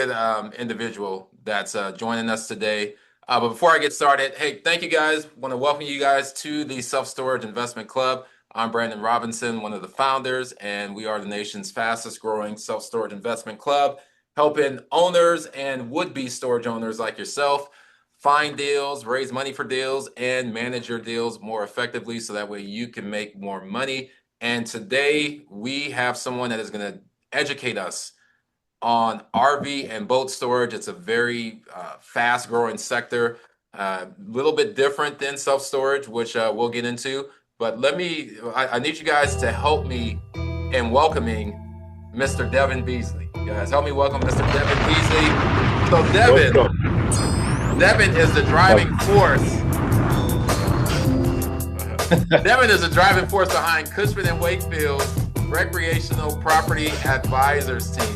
good individual that's joining us today. But before I get started, hey, thank you guys. Want to welcome you guys to the Self Storage Investment Club. I'm Brandon Robinson, one of the founders, and we are the nation's fastest growing self storage investment club, helping owners and would-be storage owners like yourself find deals, raise money for deals, and manage your deals more effectively so that way you can make more money. And today we have someone that is going to educate us on RV and boat storage. It's a very fast growing sector, a little bit different than self storage, which we'll get into. But I need you guys to help me in welcoming Mr. Devin Beasley. Guys, help me welcome Mr. Devin Beasley. So Devin is the driving force. Devin is the driving force behind Cushman and Wakefield recreational property advisors team.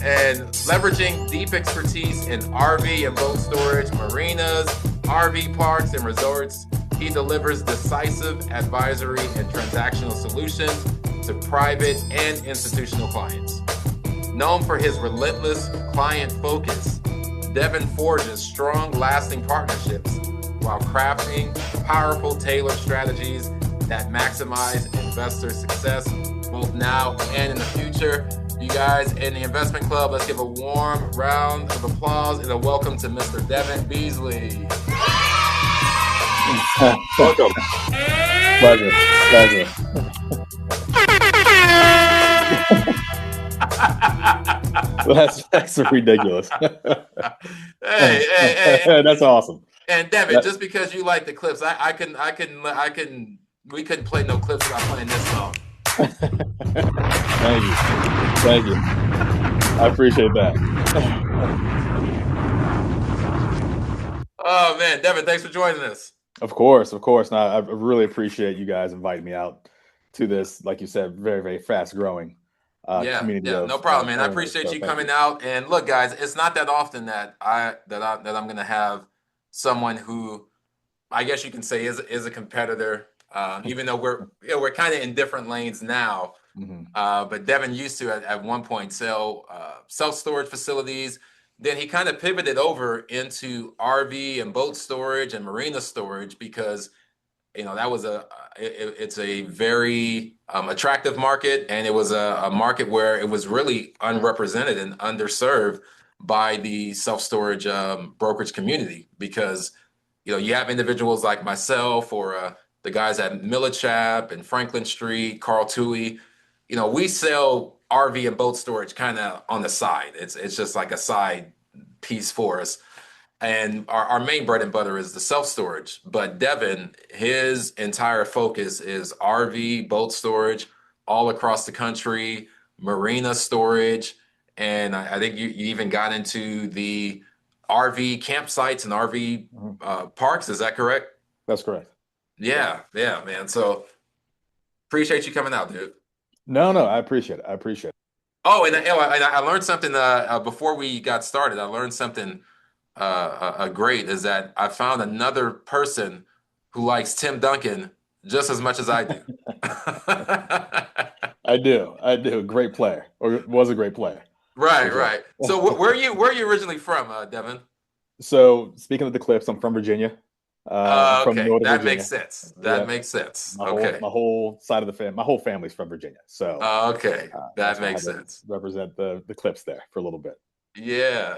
And leveraging deep expertise in RV and boat storage, marinas, RV parks, and resorts, he delivers decisive advisory and transactional solutions to private and institutional clients. Known for his relentless client focus, Devin forges strong, lasting partnerships while crafting powerful, tailored strategies that maximize investor success both now and in the future. You guys in the investment club, let's give a warm round of applause and a welcome to Mr. Devin Beasley. Welcome. Pleasure. That's ridiculous. hey, that's awesome. And Devin, just because you like the clips, we couldn't play no clips without playing this song. Thank you. I appreciate that. Oh man, Devin, thanks for joining us. Of course. No, I really appreciate you guys inviting me out to this, like you said, very, very fast growing community. Yeah, no problem, man. I appreciate you coming out. And look, guys, it's not that often that I'm going to have someone who, I guess you can say, is a competitor. Even though we're kind of in different lanes now. Mm-hmm. But Devin used to at one point sell self-storage facilities. Then he kind of pivoted over into RV and boat storage and marina storage because, that was it's a very attractive market, and it was a market where it was really unrepresented and underserved by the self-storage brokerage community because, you have individuals like myself or the guys at Millichap and Franklin Street, Carl Tui, we sell RV and boat storage kind of on the side. It's just like a side piece for us. And our main bread and butter is the self-storage. But Devin, his entire focus is RV, boat storage all across the country, marina storage. And I think you even got into the RV campsites and RV parks. Is that correct? That's correct. Yeah, man. So appreciate you coming out, dude. No, I appreciate it. Oh, and I learned something before we got started. I learned something great is that I found another person who likes Tim Duncan just as much as I do. I do. Great player, or was a great player. Right. So where are you originally from, Devin? So speaking of the Cliffs, I'm from Virginia. Okay, that Virginia. makes sense. Makes sense. My whole side of the family, my whole family's from Virginia. So okay, that makes sense. Represent the Cliffs there for a little bit. Yeah.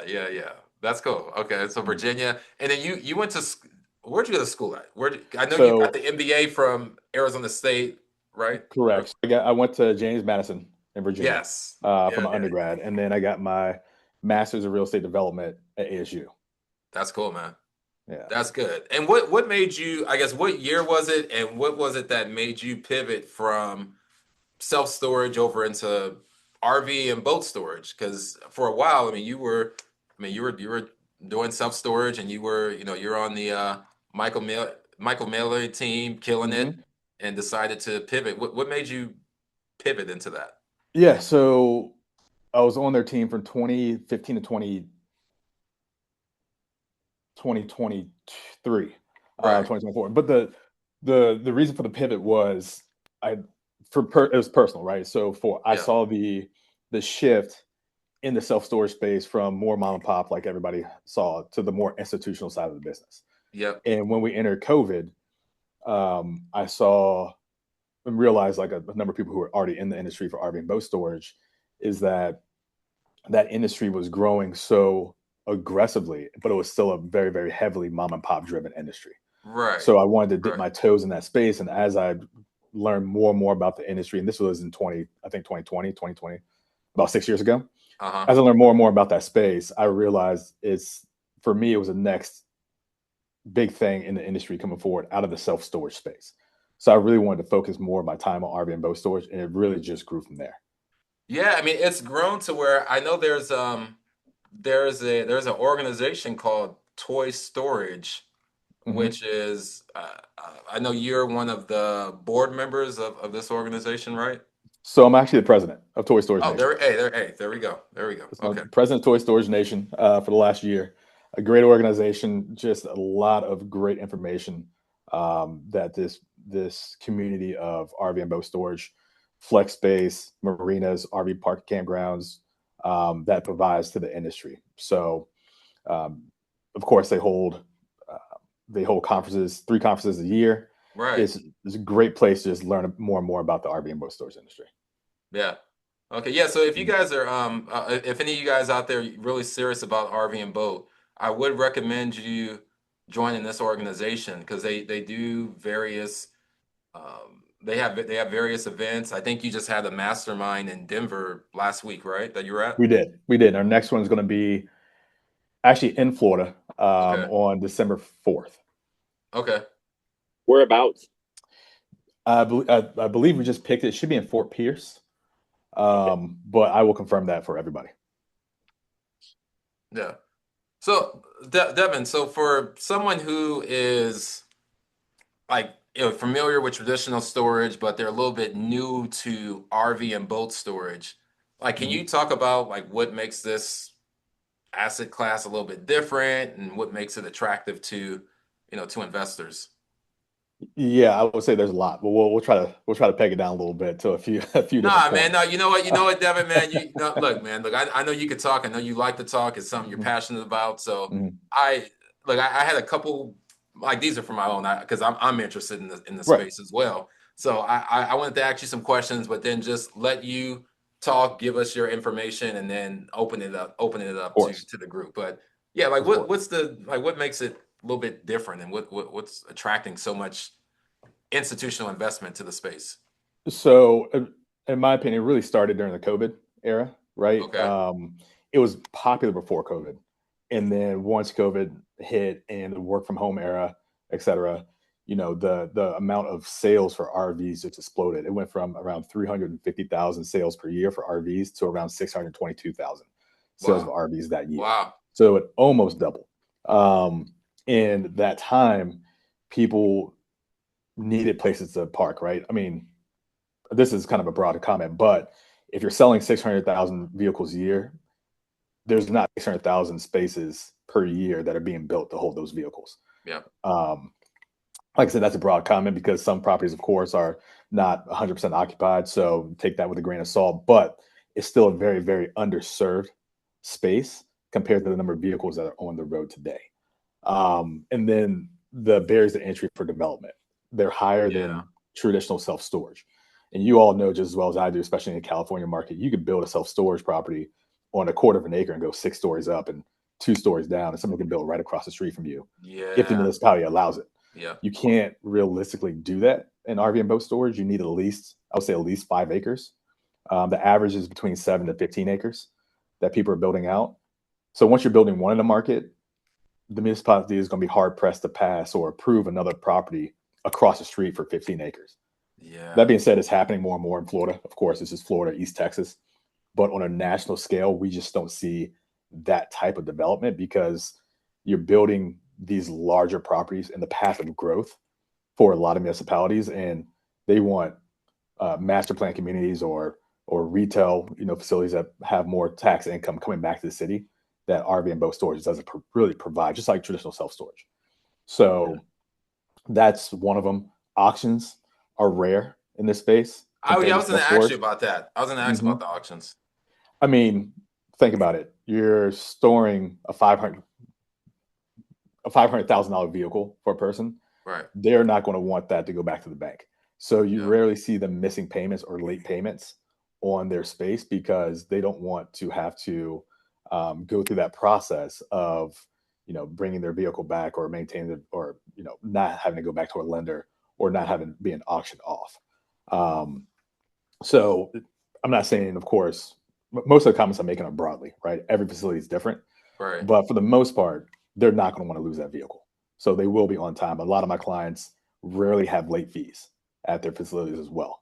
That's cool. Okay, so Virginia, and then you went to where'd you go to school at? I know you got the MBA from Arizona State, right? Correct. I went to James Madison in Virginia. Yes. For my undergrad, and then I got my master's in real estate development at ASU. That's cool, man. Yeah, that's good. And what made you? I guess what year was it, and what was it that made you pivot from self storage over into RV and boat storage? Because for a while, you were doing self storage, and you're on the Michael Miller team, killing it, and decided to pivot. What made you pivot into that? Yeah, so I was on their team from 2015 to 2023, 2024. But the reason for the pivot was it was personal, right? So I saw the shift in the self-storage space from more mom and pop, like everybody saw, to the more institutional side of the business. Yep. And when we entered COVID, I saw and realized, like a number of people who were already in the industry for RV and boat storage, is that that industry was growing so aggressively, but it was still a very, very heavily mom and pop driven industry. Right. So I wanted to dip Right. my toes in that space. And as I learned more and more about the industry, and this was in 2020, about 6 years ago, Uh-huh. as I learned more and more about that space, I realized for me, it was the next big thing in the industry coming forward out of the self storage space. So I really wanted to focus more of my time on RV and boat storage, and it really just grew from there. Yeah, I mean, it's grown to where I know there's an organization called Toy Storage, Hmm. which is I know you're one of the board members of this organization, right? So I'm actually the president of Toy Storage Oh, Nation. there we go. There we go. So Okay. I'm president of Toy Storage Nation for the last year. A great organization, just a lot of great information that this community of RV and boat storage, flex space, marinas, RV park campgrounds that provides to the industry. So, um, of course, uh, they hold conferences, 3 conferences a year. Right. It's a great place to just learn more and more about the RV and boat storage industry. Yeah. Okay. Yeah. So if you Mhm. guys are, if any of you guys out there really serious about RV and boat, I would recommend you joining this organization because they do various, they have various events. I think you just had a mastermind in Denver last week, right? That you were at. We did. Our next one is going to be actually in Florida Okay. on December 4th. Okay. Whereabouts? I believe we just picked it. It should be in Fort Pierce, Okay. but I will confirm that for everybody. Yeah. So, Devin, so for someone who is like familiar with traditional storage, but they're a little bit new to RV and boat storage. Like, can Mhm. you talk about like what makes this asset class a little bit different and what makes it attractive to investors? Yeah, I would say there's a lot, but we'll try to peg it down a little bit to a few a few different Nah, man. No, points. you know what, Devin, man. You no, look, man. Look, I know you could talk. I know you like to talk. It's something you're Mhm, passionate about. So, mhm. I I had a couple like these are for my own because I'm interested in the Right, space as well. So I wanted to ask you some questions, but then just let you talk, give us your information, and then open it of up course, to the group. But yeah, like of course. what makes it a little bit different, and what's attracting so much institutional investment to the space? So, in my opinion, it really started during the COVID era, right? Okay. It was popular before COVID, and then once COVID hit and the work from home era, et cetera, the amount of sales for RVs just exploded. It went from around 350,000 sales per year for RVs to around 622,000 sales of Wow. RVs that year. Wow. So it almost doubled. In that time, people needed places to park, right? I mean, this is kind of a broader comment, but if you're selling 600,000 vehicles a year, there's not 600,000 spaces per year that are being built to hold those vehicles. Yeah. Um, like I said, that's a broad comment because some properties, of course, are not 100% occupied. So take that with a grain of salt, but it's still a very, very underserved space compared to the number of vehicles that are on the road today. And then the barriers to entry for development, they're higher Yeah. than traditional self storage. And you all know just as well as I do, especially in the California market, you could build a self storage property on a quarter of an acre and go 6 stories up and 2 stories down, and someone can build right across the street from you if the Yeah. municipality allows it. Yeah. You can't realistically do that in RV and boat storage. You need at least, I would say, at least 5 acres. The average is between 7 to 15 acres that people are building out. So once you're building one in the market, the municipality is going to be hard pressed to pass or approve another property across the street for 15 acres. That Yeah. being said, it's happening more and more in Florida. Of course, this is Florida, East Texas. But on a national scale, we just don't see that type of development because you're building these larger properties in the path of growth for a lot of municipalities, and they want master plan communities or retail facilities that have more tax income coming back to the city that RV and boat storage doesn't really provide, just like traditional self storage. Yeah. So that's one of them. Auctions are rare in this space Oh yeah, compared I to was gonna self ask you storage. about that. I was gonna ask Hmm. about the auctions. I mean, think about it. You're storing a $500,000 vehicle for a person. Right. They're not going to want that to go back to the bank. So you Yeah. rarely see them missing payments or late payments on their space because they don't want to have to go through that process of bringing their vehicle back or maintaining it, or not having to go back to a lender or not having being auctioned off. Um, so I'm not saying, of course, most of the comments I'm making are broadly, right? Every facility is different, Right. but for the most part, they're not going to want to lose that vehicle. So they will be on time. A lot of my clients rarely have late fees at their facilities as well,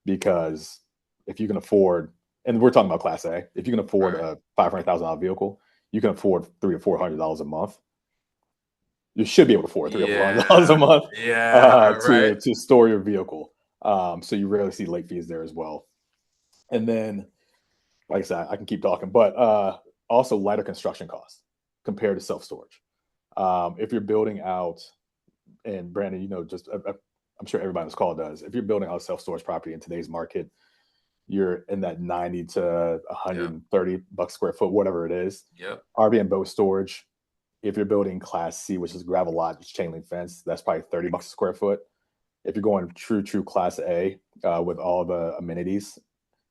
because if you can afford, and we're talking about Class A, if you can afford Right. a $500,000 vehicle, you can afford $300 or $400 a month. You should be able to afford $300 or $400 a Yeah. month Yeah. Right. to store your vehicle. So you rarely see late fees there as well. And then, like I said, I can keep talking, but also lighter construction costs compared to self storage. If you're building out, and Brandon, I'm sure everybody on this call does. If you're building out self storage property in today's market, you're in that 90 to Yep. 130 bucks square foot, whatever it is. Yep. RV and boat storage. If you're building Class C, which is gravel lot, chain link fence, that's probably 30 bucks a square foot. If you're going true Class A with all the amenities,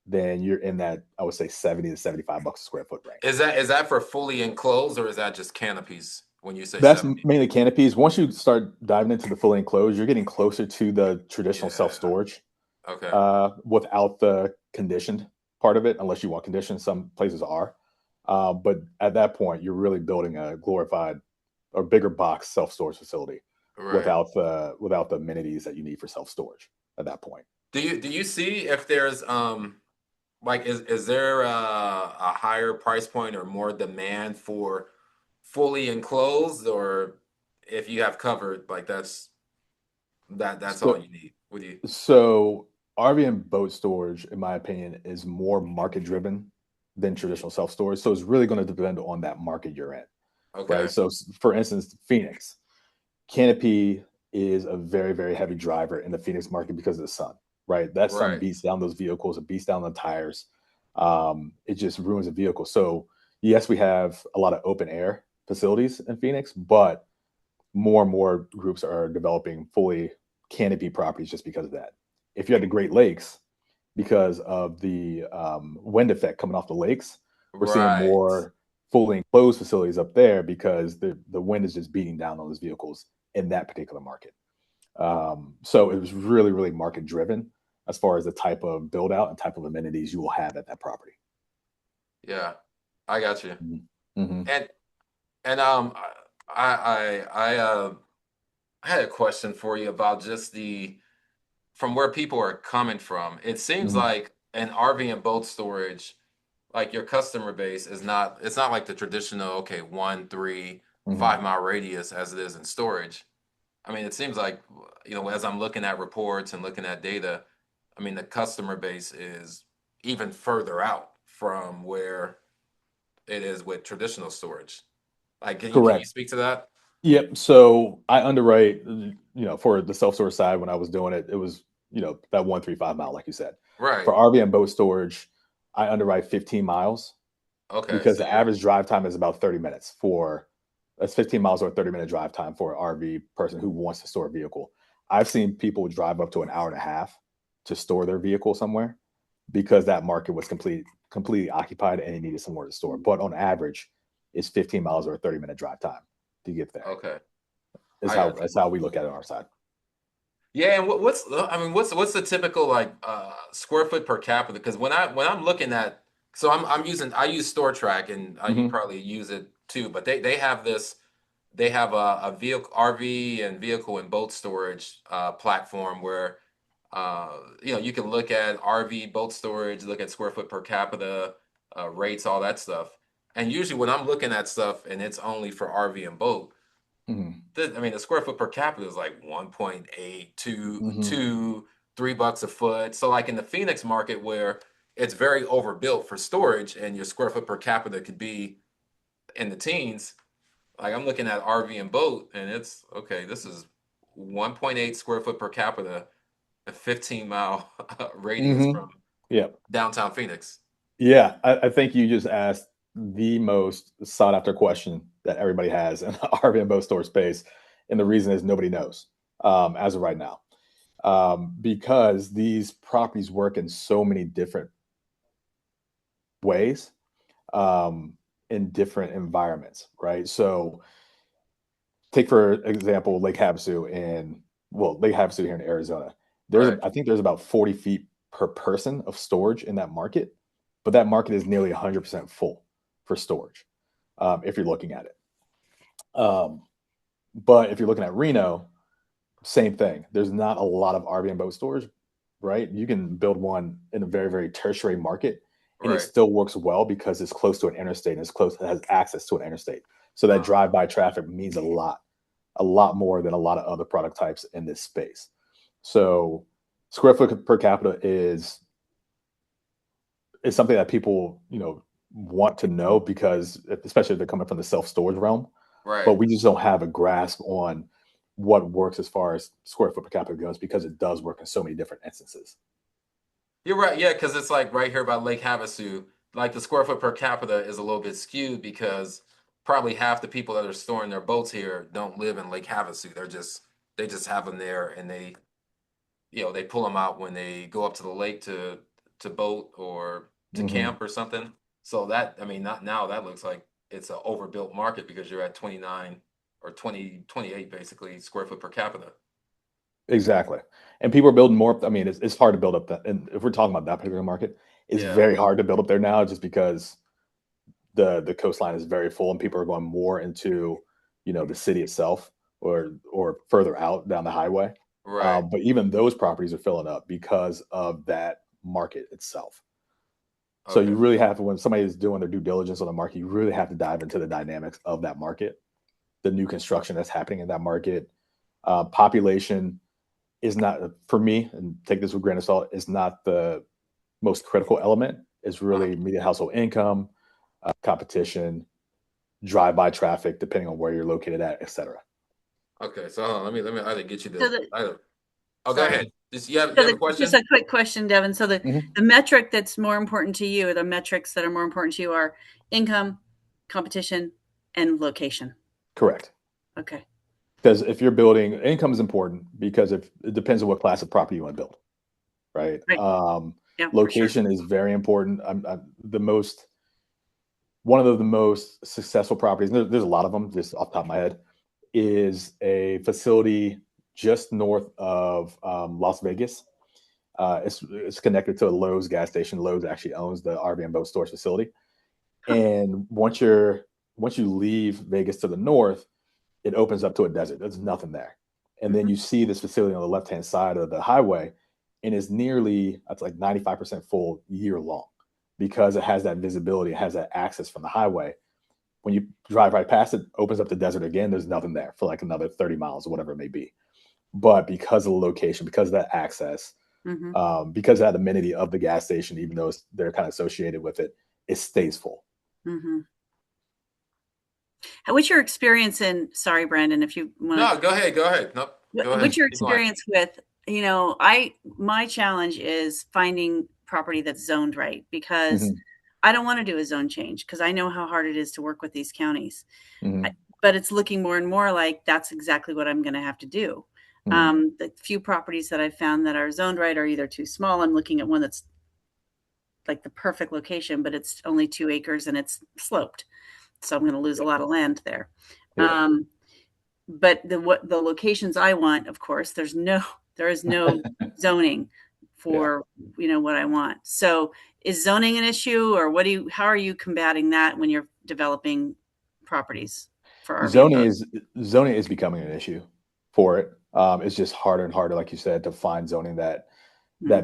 then you're in that, I would say, 70 to 75 bucks a square foot range. Is that for fully enclosed, or is that just canopies when you say That's 70? mainly canopies. Once you start diving into the fully enclosed, you're getting closer to the traditional self Yeah. storage Okay. without the conditioned part of it, unless you want conditioned. Some places are. But at that point, you're really building a glorified or bigger box self storage facility Right. without the amenities that you need for self storage at that point. Do you see if there's like is there a higher price point or more demand for fully enclosed, or if you have covered, like that's all So you need? Would you? So RV and boat storage, in my opinion, is more market driven than traditional self storage. So it's really going to depend on that market you're in, right? Okay. So for instance, Phoenix canopy is a very, very heavy driver in the Phoenix market because of the sun, right? That sun Right. beats down those vehicles, it beats down the tires. It just ruins a vehicle. So yes, we have a lot of open air facilities in Phoenix, but more and more groups are developing fully canopy properties just because of that. If you have the Great Lakes, because of the wind effect coming off the lakes, we're seeing Right. more fully enclosed facilities up there because the wind is just beating down on those vehicles in that particular market. So it was really, really market driven as far as the type of build out and type of amenities you will have at that property. Yeah. I got you. Mm-hmm. And I had a question for you about just the from where people are coming from. It seems Mm-hmm. like an RV and boat storage, like your customer base is not, it's not like the traditional, okay, 1, 3, Mm-hmm. 5 mile radius as it is in storage. I mean, it seems like, as I'm looking at reports and looking at data, I mean, the customer base is even further out from where it is with traditional storage. Like, can you Correct. speak to that? Yep. So I underwrite, for the self storage side when I was doing it, it was, that 135 mile, like you said. Right. For RV and boat storage, I underwrite 15 miles Okay. because So the you're average drive time is about 30 minutes for that's 15 miles or a 30-minute drive time for an RV person who wants to store a vehicle. I've seen people drive up to an hour and a half to store their vehicle somewhere because that market was completely occupied and they needed somewhere to store. But on average, it's 15 miles or a 30-minute drive time to get there. okay. Is I how got you. that's how we look at it on our side. Yeah, and what's the typical like square foot per capita? Because when I'm looking at, so I use Store Track, and you Hmm. probably use it too, but they have this, they have a vehicle RV and vehicle and boat storage platform where you can look at RV boat storage, look at square foot per capita rates, all that stuff. And usually when I'm looking at stuff and it's only for RV and boat, Hmm. the square foot per capita is like 1.8, 2, Hmm. 2, $3 a foot. So like in the Phoenix market where it's very overbuilt for storage and your square foot per capita could be in the teens, like I'm looking at RV and boat and it's okay, this is 1.8 square foot per capita, a 15-mile radius Hmm. from Yeah. downtown Phoenix. Yeah. I think you just asked the most sought after question that everybody has in the RV and boat store space. And the reason is nobody knows as of right now. Because these properties work in so many different ways in different environments, right? So take for example Lake Havasu Lake Havasu here in Arizona. Right. I think there's about 40 feet per person of storage in that market, but that market is nearly 100% full for storage if you're looking at it. But if you're looking at Reno, same thing. There's not a lot of RV and boat stores, right? You can build one in a very, very tertiary market, and it Right. still works well because it's close to an interstate and it has access to an interstate. So that drive-by traffic means a lot more than a lot of other product types in this space. So square foot per capita is something that people, want to know because especially if they're coming from the self-storage realm, Right. but we just don't have a grasp on what works as far as square foot per capita goes because it does work in so many different instances. You're right. Yeah, because it's like right here by Lake Havasu, like the square foot per capita is a little bit skewed because probably half the people that are storing their boats here don't live in Lake Havasu. They just have them there, and they pull them out when they go up to the lake to boat or to camp or something. So that, I mean, not now, that looks like it's an overbuilt market because you're at 29 or 28 basically square foot per capita. Exactly. And people are building more. I mean, it's hard to build up that. And if we're talking about that particular market, it's Yeah. very hard to build up there now just because the coastline is very full and people are going more into, the city itself or further out down the highway. Right. But even those properties are filling up because of that market itself. So Okay. you really have to, when somebody is doing their due diligence on the market, you really have to dive into the dynamics of that market, the new construction that's happening in that market. Population is not, for me, and take this with a grain of salt, is not the most critical element. It's really median household income, competition, drive-by traffic, depending on where you're located at, et cetera. Okay. So hold on, let me either get you So the. Go sorry. ahead. You have So a question? just a quick question, Devin. So the Mhm. metric that's more important to you, or the metrics that are more important to you, are income, competition, and location. Correct. Okay. Because if you're building, income is important because if it depends on what class of property you want to build, right? Right. Yeah, for sure. Location is very important. One of the most successful properties, and there's a lot of them just off the top of my head, is a facility just north of Las Vegas. It's connected to a Lowe's gas station. Lowe's actually owns the RV and boat storage facility. And once you leave Vegas to the north, it opens up to a desert. There's nothing there. And then you see this facility on the left-hand side of the highway, and it's like 95% full year long because it has that visibility, it has that access from the highway. When you drive right past it, opens up the desert again, there's nothing there for like another 30 miles or whatever it may be. But because of the location, because of that access, because of that amenity of the gas station, even though they're kind of associated with it, it stays full. What's your experience in? Sorry, Brandon, if you want. No, go ahead. Nope. Go ahead. What's your experience with? My challenge is finding property that's zoned right because I don't want to do a zone change because I know how hard it is to work with these counties. But it's looking more and more like that's exactly what I'm going to have to do. The few properties that I've found that are zoned right are either too small. I'm looking at one that's like the perfect location, but it's only 2 acres and it's sloped. So I'm going to lose a lot of land there. Yeah. But the locations I want, of course, there is no zoning for what I want. So is zoning an issue, or how are you combating that when you're developing properties for RV? Zoning is becoming an issue for it. It's just harder and harder, like you said, to find zoning that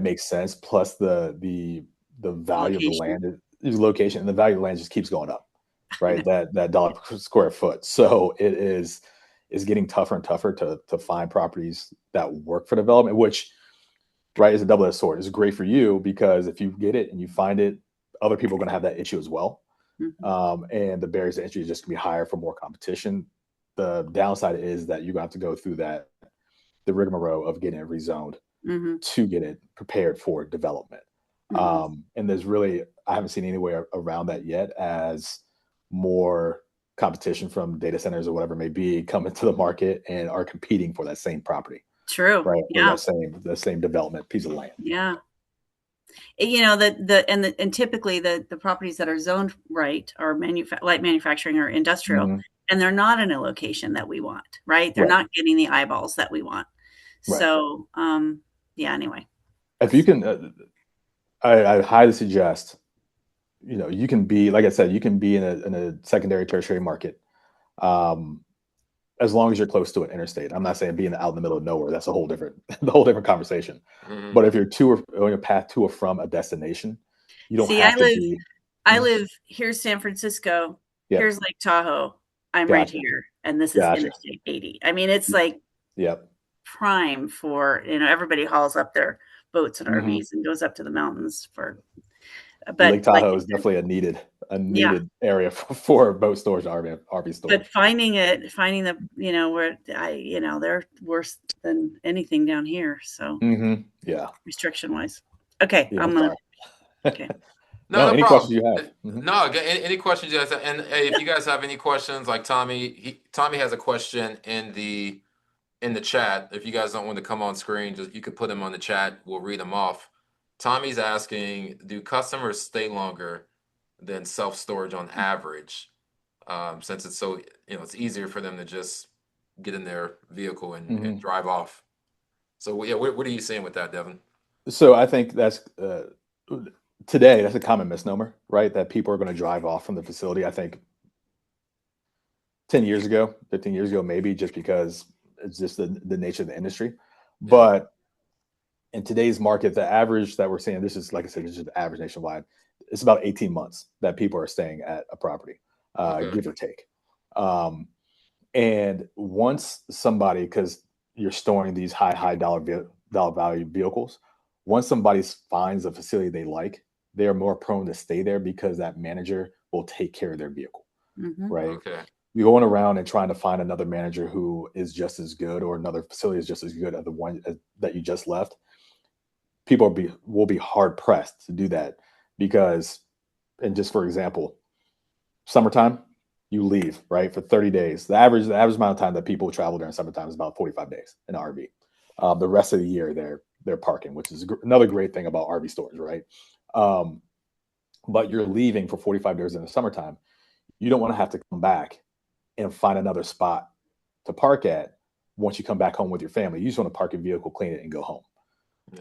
makes sense. Plus the value of the land is location, and the value of the land just keeps going up, right? that dollar per square foot. So it's getting tougher and tougher to find properties that work for development, which, right, is a double-edged sword. It's great for you because if you get it and you find it, other people are going to have that issue as well. And the barriers to entry is just going to be higher for more competition. The downside is that you're going to have to go through the rigmarole of getting it rezoned to get it prepared for development. And there's really, I haven't seen anywhere around that yet as more competition from data centers or whatever it may be come into the market and are competing for that same property, True. right? Or Yeah. the same development piece of land. Yeah. And typically the properties that are zoned right are light manufacturing or industrial, and they're not in a location that we want, right? They're not getting the eyeballs that we want. Right. So, yeah, anyway. If you can, I highly suggest, you can be, like I said, you can be in a secondary, tertiary market, as long as you're close to an interstate. I'm not saying being out in the middle of nowhere. That's a whole different conversation. But if you're on your path to or from a destination, you don't have to be. I live here's San Francisco. Yep. Here's Lake Tahoe. I'm right here, and this is Interstate 80. I mean, it's like prime for, everybody hauls up their boats and RVs and goes up to the mountains for. But Lake Tahoe is definitely a needed area for boat storage and RV storage. But finding the where they're worse than anything down here. So restriction wise. Okay, I'm gonna. Okay. No any problem. questions you have? No, any questions you guys have? And if you guys have any questions, like Tommy has a question in the chat. If you guys don't want to come on screen, you could put them on the chat. We'll read them off. Tommy's asking, do customers stay longer than self-storage on average? Since it's so, it's easier for them to just get in their vehicle and drive off. So what are you saying with that, Devin? So I think that's today, that's a common misnomer, right? That people are going to drive off from the facility. I think 10 years ago, 15 years ago, maybe, just because it's just the nature of the industry. Yeah. But in today's market, the average that we're seeing, this is, like I said, this is the average nationwide. It's about 18 months that people are staying at a property, give or take. And once somebody, because you're storing these high dollar value vehicles, once somebody finds a facility they like, they are more prone to stay there because that manager will take care of their vehicle, right? Okay. You're going around and trying to find another manager who is just as good, or another facility is just as good as the one that you just left. People will be hard pressed to do that because, and just for example, summertime, you leave, right, for 30 days. The average amount of time that people travel during summertime is about 45 days in an RV. The rest of the year, they're parking, which is another great thing about RV storage, right? But you're leaving for 45 days in the summertime. You don't want to have to come back and find another spot to park at once you come back home with your family. You just want to park your vehicle, clean it, and go home,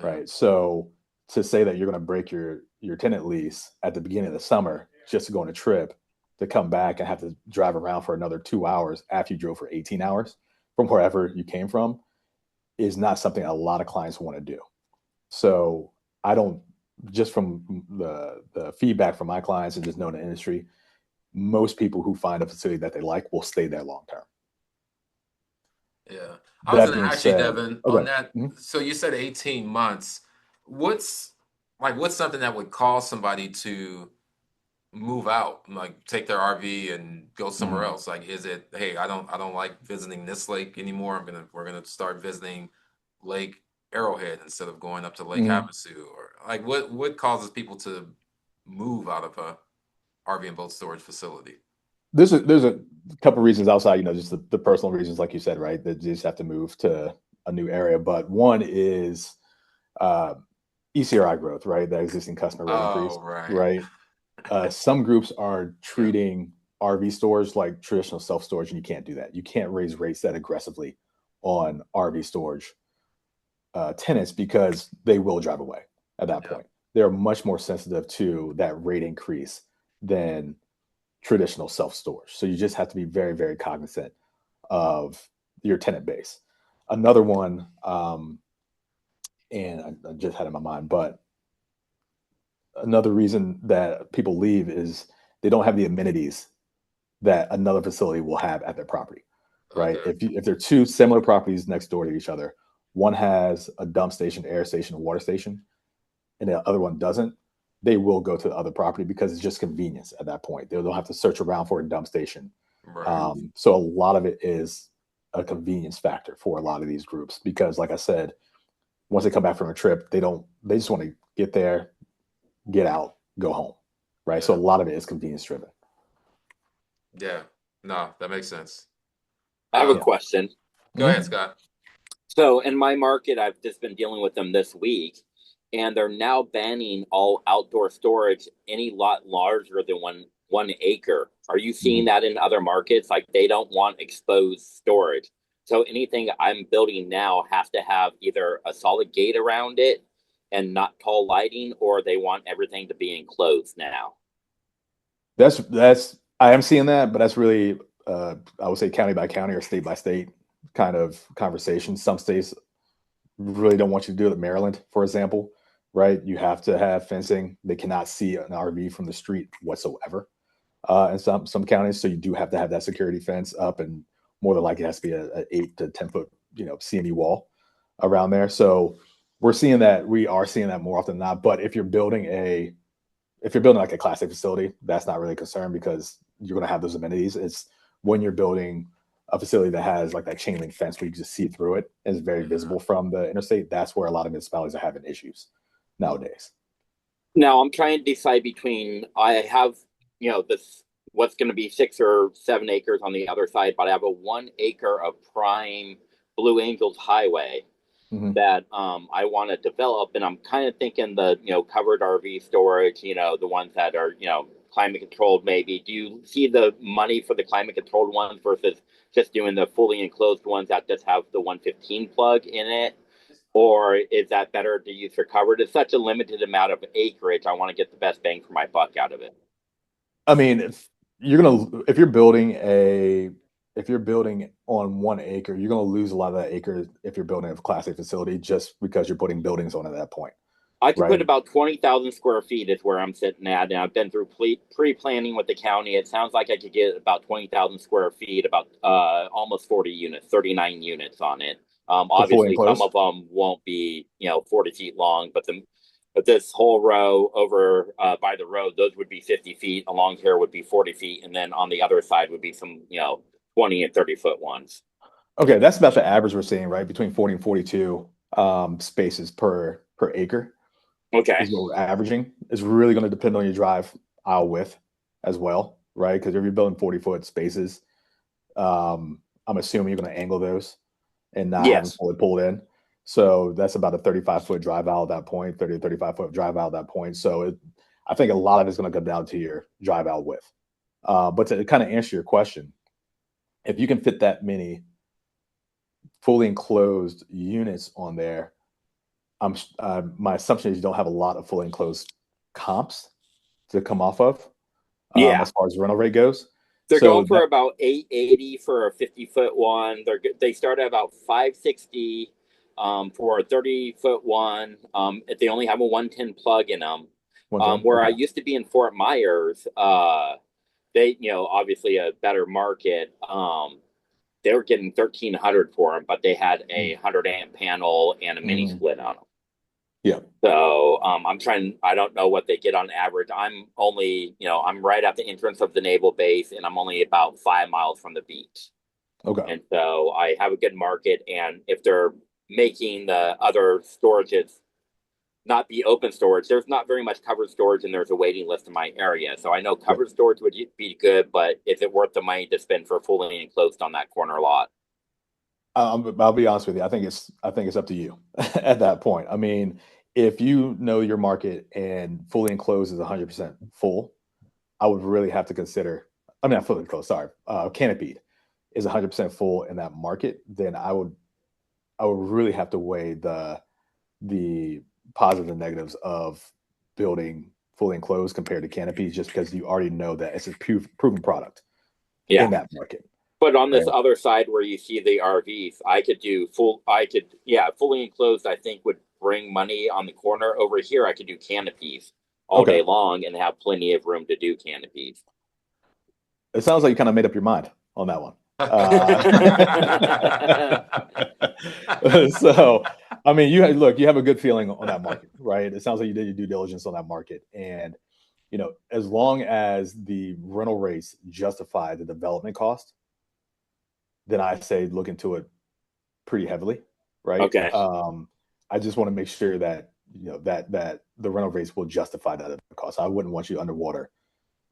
right? So to say that you're going to break your tenant lease at the beginning of the summer just to go on a trip, to come back and have to drive around for another 2 hours after you drove for 18 hours from wherever you came from, is not something a lot of clients want to do. So I don't, just from the feedback from my clients and just knowing the industry, most people who find a facility that they like will stay there long term. Yeah. I was going to ask you, Devin, on that. So you said 18 months. What's something that would cause somebody to move out, like take their RV and go somewhere else? Like, is it, hey, I don't like visiting this lake anymore. We're gonna start visiting Lake Arrowhead instead of going up to Lake Havasu? Or like, what causes people to move out of a RV and boat storage facility? There's a couple reasons outside, just the personal reasons, like you said, right? That you just have to move to a new area. But one is ECRI growth, right? That existing customer rate increase, right? Some groups are treating RV storage like traditional self-storage, and you can't do that. You can't raise rates that aggressively on RV storage tenants because they will drive away at that point. They're much more sensitive to that rate increase than traditional self-storage. So you just have to be very, very cognizant of your tenant base. Another one, and I just had it in my mind, but another reason that people leave is they don't have the amenities that another facility will have at their property, right? Okay. If there are two similar properties next door to each other, one has a dump station, air station, water station, and the other one doesn't, they will go to the other property because it's just convenience at that point. They'll have to search around for a dump station. Right. So a lot of it is a convenience factor for a lot of these groups because, like I said, once they come back from a trip, they just want to get there, get out, go home, right? So a lot of it is convenience driven. Yeah. No, that makes sense. I have a Um, question. Go ahead, Scott. So in my market, I've just been dealing with them this week, and they're now banning all outdoor storage any lot larger than one acre. Are you seeing Mhm. that in other markets? Like they don't want exposed storage. So anything I'm building now has to have either a solid gate around it and not tall lighting, or they want everything to be enclosed now. That's I am seeing that, but that's really I would say county by county or state by state kind of conversation. Some states really don't want you to do it. Maryland, for example, right? You have to have fencing. They cannot see an RV from the street whatsoever. In some counties, so you do have to have that security fence up, and more than likely it has to be a 8 to 10 foot, CME wall around there. So we are seeing that more often than not. But if you're building like a Class A facility, that's not really a concern because you're going to have those amenities. It's when you're building a facility that has like that chain link fence where you can just see through it and it's very visible from the interstate. That's where a lot of municipalities are having issues nowadays. Now I'm trying to decide between I have, this what's going to be 6 or 7 acres on the other side, but I have a 1 acre of prime Blue Angels Highway Mhm. that I want to develop, and I'm kind of thinking the covered RV storage, the ones that are climate controlled. Maybe do you see the money for the climate controlled ones versus just doing the fully enclosed ones that just have the 115 plug in it? Or is that better to use for covered? It's such a limited amount of acreage. I want to get the best bang for my buck out of it. I mean, if you're building on 1 acre, you're gonna lose a lot of that acre if you're building a Class A facility just because you're putting buildings on at that point, I could right? put about 20,000 square feet is where I'm sitting at. And I've been through pre-planning with the county. It sounds like I could get about 20,000 square feet, about almost 40 units, 39 units on it. For fully Obviously, some enclosed. of them won't be, 40 feet long, but this whole row over by the road, those would be 50 feet. Along here would be 40 feet. And then on the other side would be some, 20 and 30-foot ones. Okay, that's about the average we're seeing, right? Between 40 and 42 spaces per acre Okay. is what we're averaging. It's really going to depend on your drive aisle width as well, right? Because if you're building 40-foot spaces, I'm assuming you're going to angle those and not have them Yes. fully pulled in. So that's about a 35-foot drive aisle at that point, 30 to 35-foot drive aisle at that point. So I think a lot of it's going to come down to your drive aisle width. But to kind of answer your question, if you can fit that many fully enclosed units on there, my assumption is you don't have a lot of fully enclosed comps to come off of Yeah. as far as rental rate goes. They're So going for that about 880 for a 50-foot one. They start at about 560 for a 30-foot one. If they only have a 110 plug in them. 110. Where I Okay. used to be in Fort Myers, they obviously a better market. They were getting 1,300 for them, but they had a 100 amp panel and a mini Mm-hmm. split on them. Yeah. So I'm trying. I don't know what they get on average. I'm only, I'm right at the entrance of the naval base, and I'm only about 5 miles from the beach. Okay. And so I have a good market. And if they're making the other storages not be open storage, there's not very much covered storage, and there's a waiting list in my area. So I know Yep. covered storage would be good, but is it worth the money to spend for fully enclosed on that corner lot? I'll be honest with you. I think it's up to you at that point. I mean, if you know your market and fully enclosed is 100% full, I would really have to consider. I mean, not fully enclosed. Sorry, canopied is 100% full in that market. Then I would really have to weigh the positives and negatives of building fully enclosed compared to canopies, just because you already know that it's a proven product Yeah. in that market. But on Right. this other side where you see the RVs, fully enclosed, I think would bring money on the corner. Over here, I could do canopies all Okay. day long and have plenty of room to do canopies. It sounds like you kind of made up your mind on that one. So, I mean, you have a good feeling on that market, right? It sounds like you did your due diligence on that market. And, as long as the rental rates justify the development cost, then I say look into it pretty heavily, right? Okay. I just want to make sure that that the rental rates will justify that cost. I wouldn't want you underwater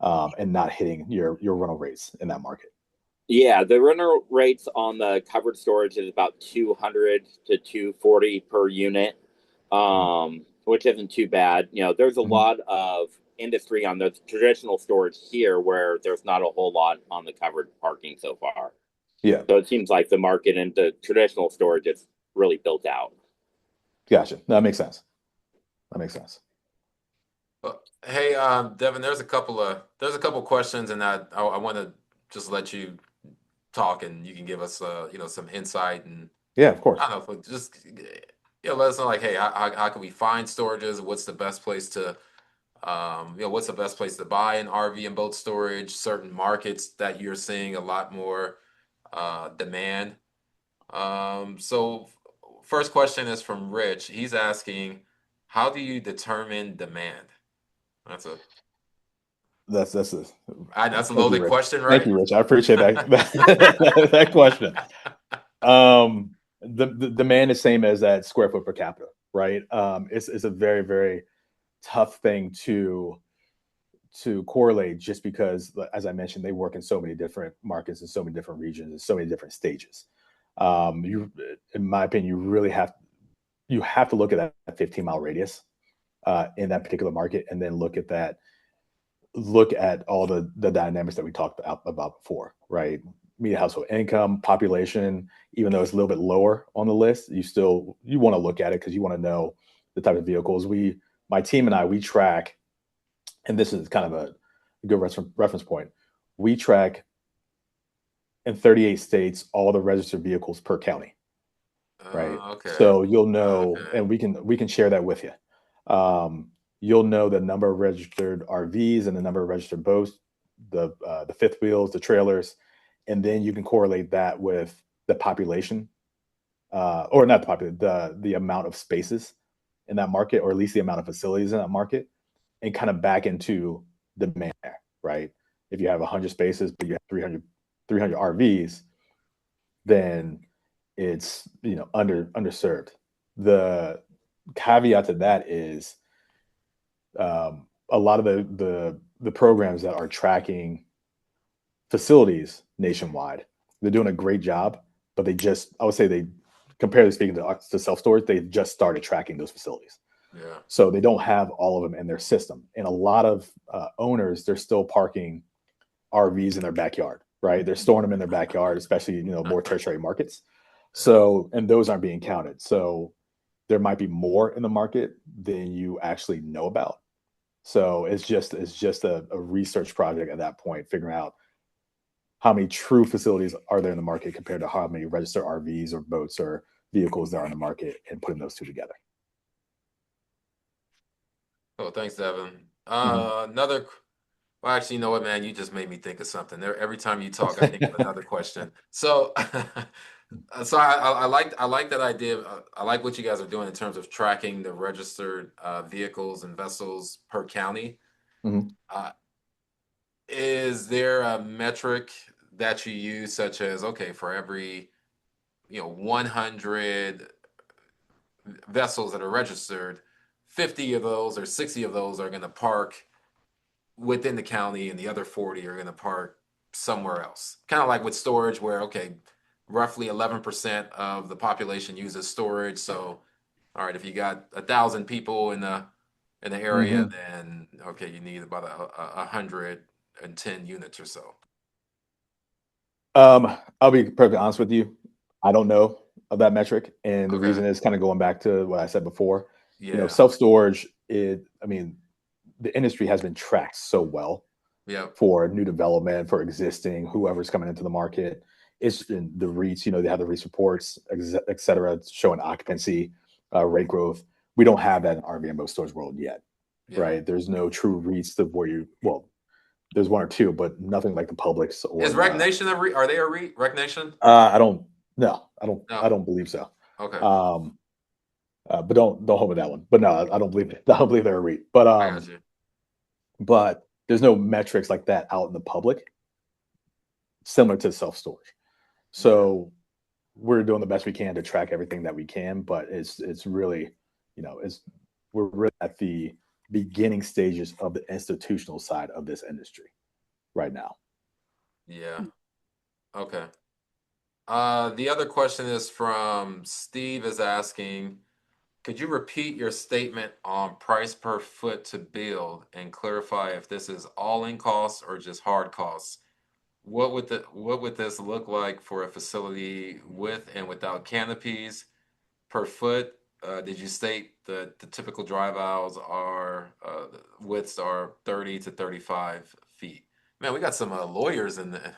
and not hitting your rental rates in that market. Yeah, the rental rates on the covered storage is about 200 to 240 per unit, which isn't too bad. There's a lot of industry on the traditional storage here where there's not a whole lot on the covered parking so far. Yeah. So it seems like the market into traditional storage is really built out. Gotcha. That makes sense. Hey, Devin, there's a couple questions, and I want to just let you talk, and you can give us some insight, and yeah, of course. I don't know, just let us know, like, hey, how can we find storages? What's the best place to what's the best place to buy an RV and boat storage? Certain markets that you're seeing a lot more demand. So first question is from Rich. He's asking, how do you determine demand? That's a loaded question, right? Thank you, Rich. I appreciate that that question. The demand is same as that square foot per capita, right? It's a very, very tough thing to correlate, just because, as I mentioned, they work in so many different markets and so many different regions and so many different stages. In my opinion, you really have to look at that 15-mile radius in that particular market, and then look at all the dynamics that we talked about before, right? Median household income, population. Even though it's a little bit lower on the list, you want to look at it because you want to know the type of vehicles. My team and I, we track, and this is kind of a good reference point. We track in 38 states all the registered vehicles per county, right? Okay. So you'll know, and we can share that with you. You'll know the number of registered RVs and the number of registered boats, the fifth wheels, the trailers, and then you can correlate that with the population, or not the population, the amount of spaces in that market, or at least the amount of facilities in that market, and kind of back into demand there, right? If you have 100 spaces, but you have 300 RVs, then it's underserved. The caveat to that is a lot of the programs that are tracking facilities nationwide, they're doing a great job, but I would say they, comparatively speaking to self-storage, they just started tracking those facilities. Yeah. So they don't have all of them in their system. And a lot of owners, they're still parking RVs in their backyard, right? They're storing them in their backyard, especially, more tertiary markets. So, and those aren't being counted. So there might be more in the market than you actually know about. So it's just a research project at that point, figuring out how many true facilities are there in the market compared to how many registered RVs or boats or vehicles there are in the market, and putting those two together. Oh, thanks, Devin. Well, actually, you know what, man? You just made me think of something. Every time you talk, I think of another question. So, I like that idea. I like what you guys are doing in terms of tracking the registered vehicles and vessels per county. Is there a metric that you use, such as, okay, for every 100 vessels that are registered, 50 of those or 60 of those are going to park within the county, and the other 40 are going to park somewhere else? Kind of like with storage, where, okay, roughly 11% of the population uses storage. So, all right, if you got 1,000 people in the area, then okay, you need about 110 units or so. I'll be perfectly honest with you. I don't know of that metric, and the reason is kind of going back to what I said before. Yeah. Self-storage, the industry has been tracked so well. Yeah. For new development, for existing, whoever's coming into the market. It's been the REITs, they have the REITs reports, et cetera, showing occupancy, rate growth. We don't have that in RV and boat storage world yet, right? There's no true REITs there's one or two, but nothing like the Publix. Or is Rec Nation a REIT? Are they a REIT? Rec Nation? I don't believe so. Okay. But don't hold me that one. But no, I don't believe it. I don't believe they're a REIT. But I got you. But there's no metrics like that out in the public, similar to self-storage. So we're doing the best we can to track everything that we can, but it's really, we're really at the beginning stages of the institutional side of this industry right now. Yeah. Okay. The other question is from Steve is asking, could you repeat your statement on price per foot to build and clarify if this is all-in costs or just hard costs? What would this look like for a facility with and without canopies per foot? Did you state that the typical drive aisles are widths are 30 to 35 feet? Man, we got some lawyers in there.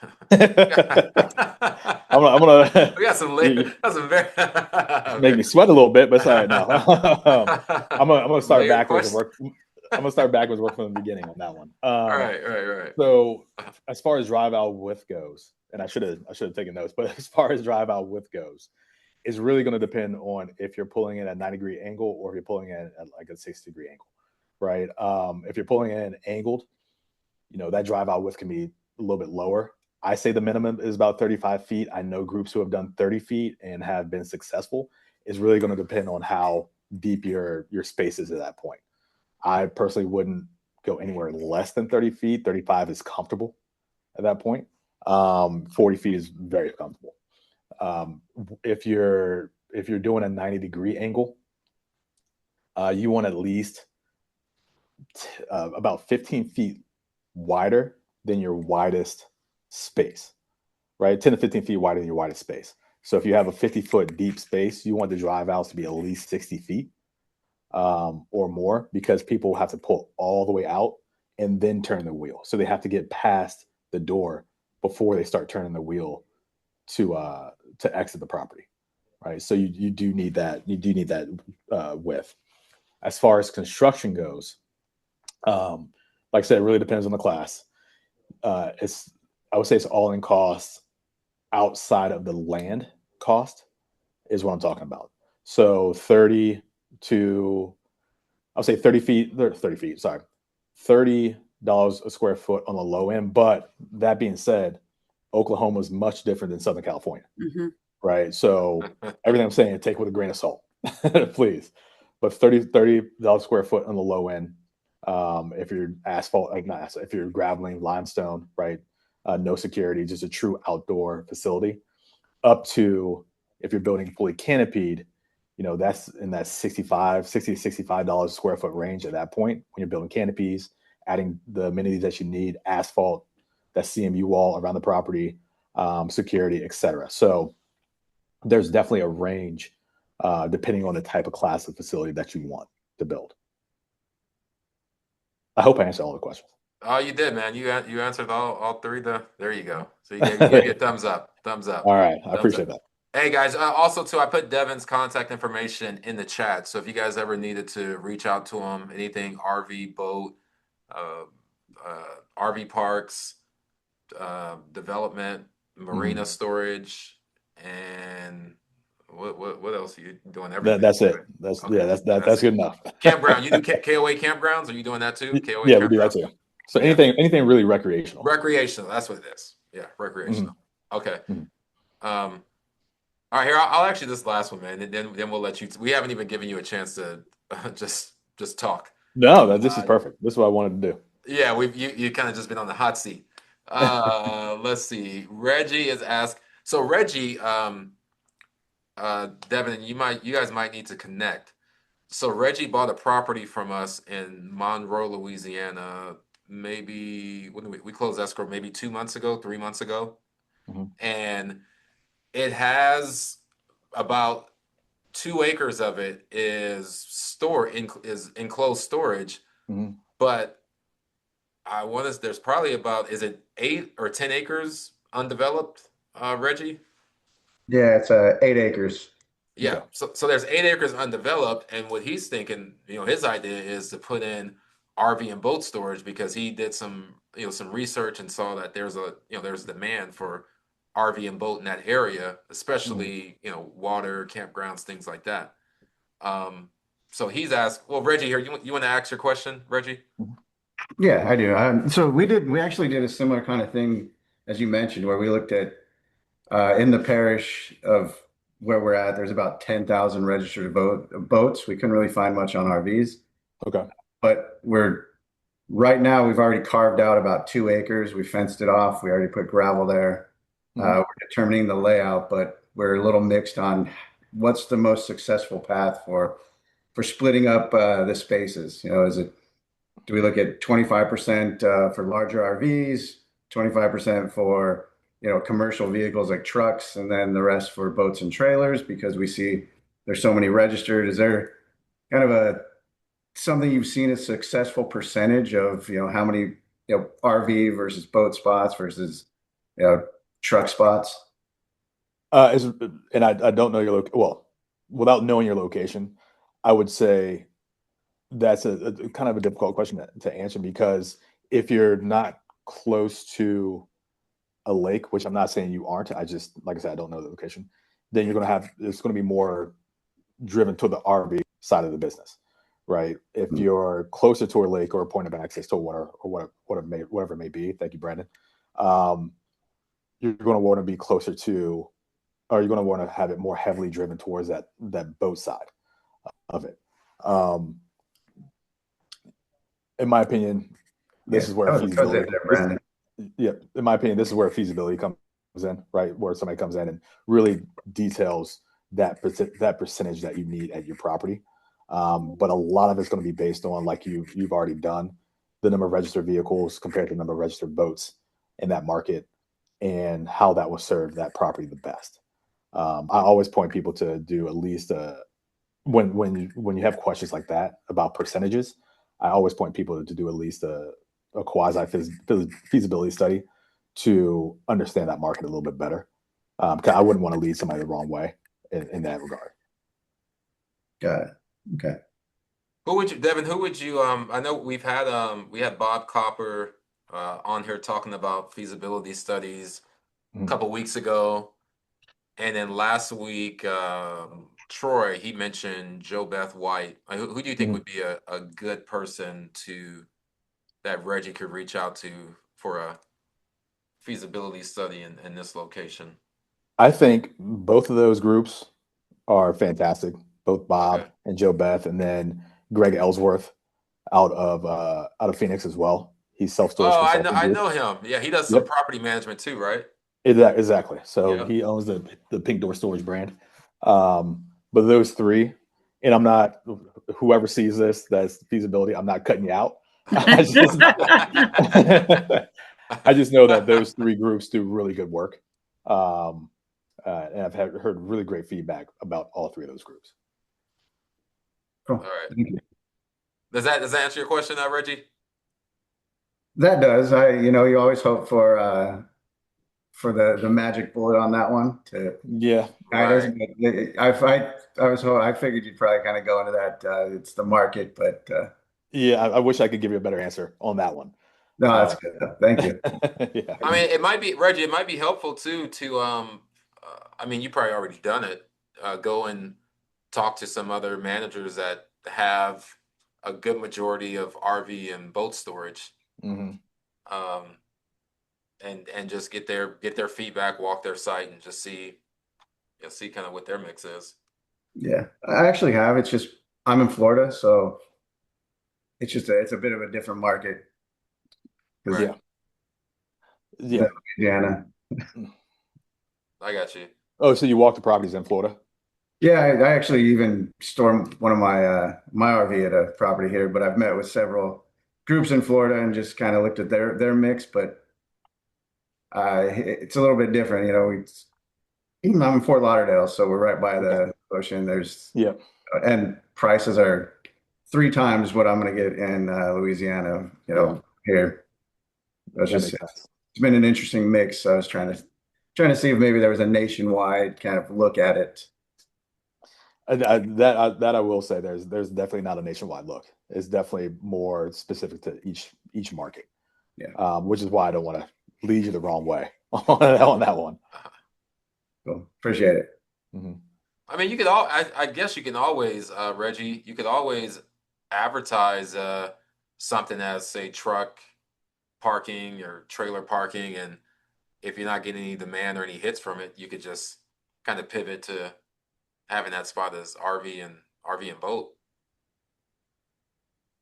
I'm gonna We got some that's some very make me sweat a little bit, but sorry, no. I'm gonna start backwards and work. I'm gonna start backwards, work from the beginning on that one. Right. So, as far as drive aisle width goes, and I should have taken notes, but as far as drive aisle width goes, it's really going to depend on if you're pulling in at a 90-degree angle or if you're pulling in at like a 60-degree angle, right? If you're pulling in angled, that drive aisle width can be a little bit lower. I say the minimum is about 35 feet. I know groups who have done 30 feet and have been successful. It's really going to depend on how deep your space is at that point. I personally wouldn't go anywhere less than 30 feet. 35 is comfortable at that point. 40 feet is very comfortable. If you're doing a 90-degree angle, you want at least about 15 feet wider than your widest space, right? 10 to 15 feet wider than your widest space. So if you have a 50-foot deep space, you want the drive aisles to be at least 60 feet or more, because people have to pull all the way out and then turn the wheel. So they have to get past the door before they start turning the wheel to exit the property, right? So you do need that. You do need that width. As far as construction goes, like I said, it really depends on the class. I would say it's all in cost outside of the land cost is what I'm talking about. So 30 to, I'll say 30 feet, sorry, $30 a square foot on the low end. But that being said, Oklahoma is much different than Southern California, right? So everything I'm saying, take with a grain of salt, please. But $30 square foot on the low end. If you're asphalt, like not asphalt, if you're graveling, limestone, right? No security, just a true outdoor facility. Up to, if you're building fully canopied, that's in that $60 to $65 a square foot range at that point when you're building canopies, adding the amenities that you need, asphalt, that CMU wall around the property, security, etc. So there's definitely a range depending on the type of class of facility that you want to build. I hope I answered all the questions. Oh, you did, man. You answered all three. There you go. So you gave you a thumbs up. Thumbs up. All right, I Thumbs appreciate up. that. Hey guys, also too, I put Devin's contact information in the chat. So if you guys ever needed to reach out to him, anything RV, boat, RV parks, development, marina storage, and what else are you doing? Everything. That's it. That's good enough. Campground. You do KOA campgrounds? Are you doing that too? KOA yeah, we do that too. So anything really recreational. Recreational. That's what it is. Yeah, recreational. Okay. All right, here I'll actually this last one, man, and then we'll let you. We haven't even given you a chance to just talk. No, this is perfect. This is what I wanted to do. Yeah, you kind of just been on the hot seat. Let's see. Reggie is asked. So Reggie, Devin, you guys might need to connect. So Reggie bought a property from us in Monroe, Louisiana. Maybe when we closed escrow, maybe 2 months ago, 3 months ago, and it has about 2 acres of it is enclosed storage, but there's probably about, is it 8 or 10 acres undeveloped, Reggie? Yeah, it's 8 acres. Yeah, so there's 8 acres undeveloped, and what he's thinking, his idea is to put in RV and boat storage because he did some research and saw that there's demand for RV and boat in that area, especially water, campgrounds, things like that. So he's asked. Well, Reggie, here, you want to ask your question, Reggie? Yeah, I do. So we actually did a similar kind of thing as you mentioned, where we looked at in the parish of where we're at. There's about 10,000 registered boats. We couldn't really find much on RVs, Okay. But right now we've already carved out about 2 acres. We fenced it off. We already put gravel there. Mhm. We're determining the layout, but we're a little mixed on what's the most successful path for splitting up the spaces. Do we look at 25% for larger RVs, 25% for commercial vehicles like trucks, and then the rest for boats and trailers because we see there's so many registered. Is there kind of a something you've seen a successful percentage of how many RV versus boat spots versus you know truck spots? Is and I don't know your well, without knowing your location, I would say that's a kind of a difficult question to answer because if you're not close to a lake, which I'm not saying you aren't, I just like I said, I don't know the location, then it's going to be more driven to the RV side of the business, right? If you're closer to a lake or a point of access to water or whatever it may be, thank you, Brandon. You're going to want to be closer to, or you're going to want to have it more heavily driven towards that boat side of it. In my opinion, this is where feasibility. Yeah, in my opinion, this is where feasibility comes in, right? Where somebody comes in and really details that percentage that you need at your property. But a lot of it's going to be based on, like you've already done, the number of registered vehicles compared to the number of registered boats in that market, and how that will serve that property the best. I always point people to do at least when you have questions like that about percentages. I always point people to do at least a quasi feasibility study to understand that market a little bit better. Because I wouldn't want to lead somebody the wrong way in that regard. Got it. Okay. Devin, who would you I know we had Bob Copper on here talking about feasibility studies a couple weeks ago. And then last week, Troy, he mentioned Joe Beth White. Who do you think would be a good person that Reggie could reach out to for a feasibility study in this location? I think both of those groups are fantastic, both Bob and Joe Beth, and then Greg Ellsworth out of Phoenix as well. He's self-storage Oh, consulting I group. know him. Yeah, he does some property management too, right? Exactly. So he owns the Pink Door Storage brand. But those three, and I'm not, whoever sees this, that's feasibility, I'm not cutting you out. I just know that those three groups do really good work. And I've heard really great feedback about all three of those groups. Cool. All right. Does that answer your question, Reggie? That does. You always hope for the magic bullet on that one to guide us. I figured you'd probably kind of go into that. It's the market, but I wish I could give you a better answer on that one. No, that's good. Thank you. Yeah. I mean, it might be, Reggie, it might be helpful too to I mean, you probably already done it. Go and talk to some other managers that have a good majority of RV and boat storage. And just get their feedback, walk their site, and just see kind of what their mix is. Yeah, I actually have. It's just I'm in Florida, so it's a bit of a different market. Yeah. Louisiana. I got you. Oh, so you walk the properties in Florida? Yeah, I actually even store one of my RV at a property here, but I've met with several groups in Florida and just kind of looked at their mix, but it's a little bit different. I'm in Fort Lauderdale, so we're right by the ocean. And prices are 3 times what I'm going to get in Louisiana. Here. It's been an interesting mix. So I was trying to see if maybe there was a nationwide kind of look at it. That I will say, there's definitely not a nationwide look. It's definitely more specific to each market. Yeah. Which is why I don't want to lead you the wrong way on that one. Cool. Appreciate it. I mean, I guess you can always, Reggie, you could always advertise something as, say, truck parking or trailer parking, and if you're not getting any demand or any hits from it, you could just kind of pivot to having that spot as RV and boat.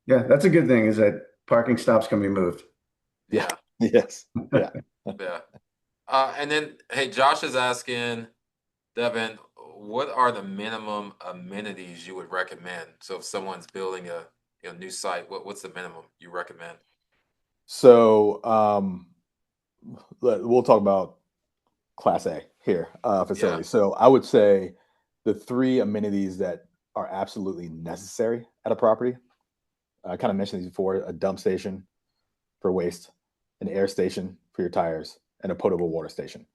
Yeah, that's a good thing is that parking stops can be moved. Yeah. Yes. Yeah. Yeah. And then, hey, Josh is asking, Devin, what are the minimum amenities you would recommend? So if someone's building a new site, what's the minimum you recommend? So we'll talk about Class A here Yeah. facility. So I would say the three amenities that are absolutely necessary at a property. I kind of mentioned these before: a dump station for waste, an air station for your tires, and a potable water station.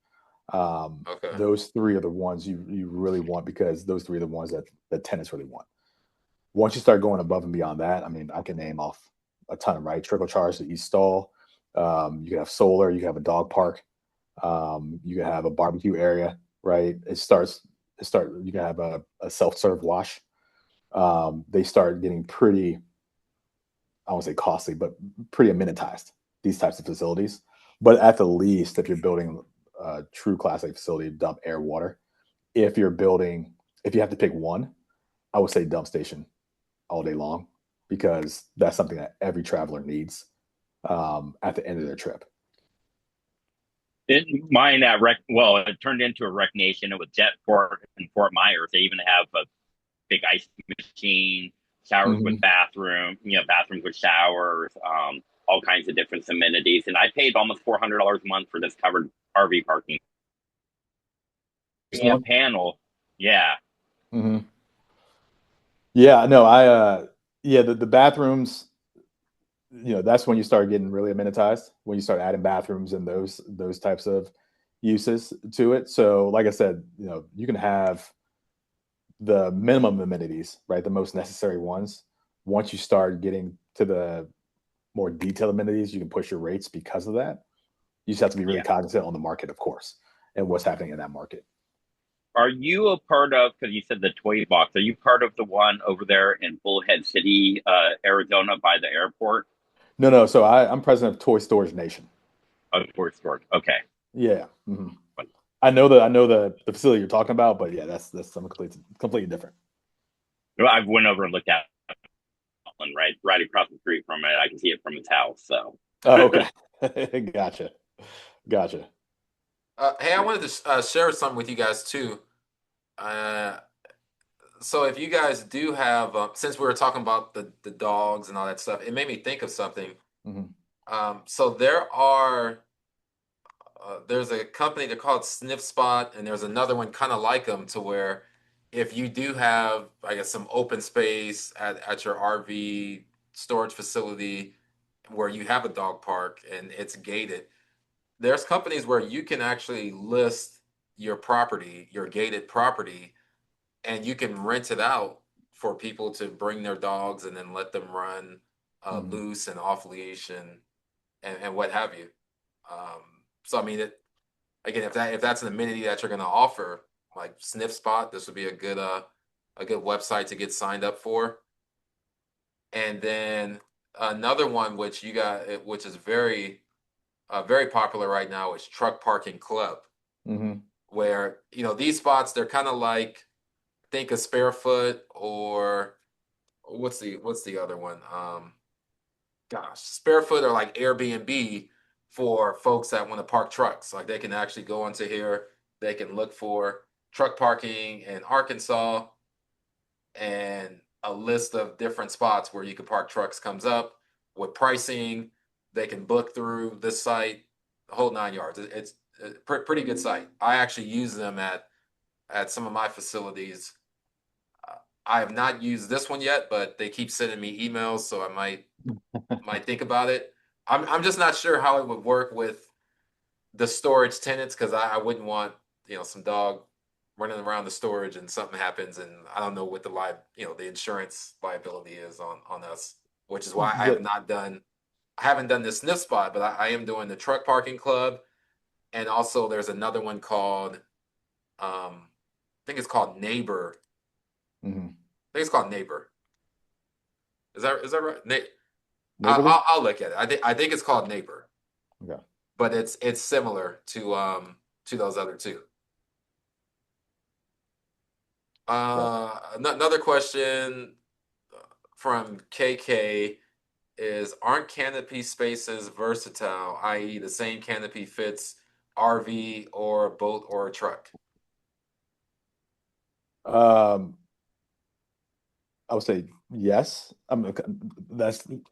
Okay. Those three are the ones you really want because those three are the ones that the tenants really want. Once you start going above and beyond that, I mean, I can name off a ton, right? Trickle charge to each stall. You can have solar. You can have a dog park. You can have a barbecue area, right? You can have a self-serve wash. They start getting pretty, I won't say costly, but pretty amenitized, these types of facilities. But at the least, if you're building a true Class A facility, dump air, water. If you have to pick one, I would say dump station all day long because that's something that every traveler needs at the end of their trip. Mine it turned into a rec nation with Jetport and Fort Myers. They even have a big ice machine, showers with Mhm. bathrooms with showers, all kinds of different amenities. And I paid almost $400 a month for this covered RV parking. This Yeah, one? panel. Yeah. Mhm. Yeah, no, yeah, the bathrooms, that's when you start getting really amenitized, when you start adding bathrooms and those types of uses to it. So, like I said, you can have the minimum amenities, right? The most necessary ones. Once you start getting to the more detailed amenities, you can push your rates because of that. You just have to be really Yeah. cognizant on the market, of course, and what's happening in that market. Are you a part of, because you said the toy box, are you part of the one over there in Bullhead City, Arizona by the airport? No, no. So I'm president of Toy Storage Nation. Oh, toy store. Okay. Yeah. Mhm. I know the facility you're talking about, but yeah, that's something completely different. Well, I went over and looked at one right across the street from it. I can see it from his house. So Oh, okay. Gotcha. Gotcha. Hey, I wanted to share something with you guys too. Uh, so if you guys do have, since we were talking about the dogs and all that stuff, it made me think of something. Mhm. So there's a company they're called Sniff Spot, and there's another one kind of like them to where if you do have, I guess, some open space at your RV storage facility where you have a dog park and it's gated, there's companies where you can actually list your property, your gated property, and you can rent it out for people to bring their dogs and then let them run Mhm. loose and off leash and what have you. So I mean, again, if that's an amenity that you're going to offer, like Sniff Spot, this would be a good website to get signed up for. And then another one which which is very popular right now is Truck Parking Club, Mhm. where these spots they're kind of like think a spare foot or what's the other one? Gosh, Sparefoot are like Airbnb for folks that want to park trucks. Like they can actually go into here, they can look for truck parking in Arkansas, and a list of different spots where you can park trucks comes up with pricing. They can book through this site, the whole 9 yards. It's a pretty good site. I actually use them at some of my facilities. Uh, I have not used this one yet, but they keep sending me emails, so I might think about it. I'm just not sure how it would work with the storage tenants because I wouldn't want some dog running around the storage and something happens and I don't know what the insurance liability is on us, which is why The I haven't done this sniff spot, but I am doing the truck parking club, and also there's another one called I think it's called Neighbor. mhm. I think it's called Neighbor. Is that right? Neighborly? I'll look at it. I think it's called Neighbor, Okay. but it's similar to those other two. Okay. Another question from KK is, aren't canopy spaces versatile, i.e. the same canopy fits RV or a boat or a truck? I would say yes. That's kind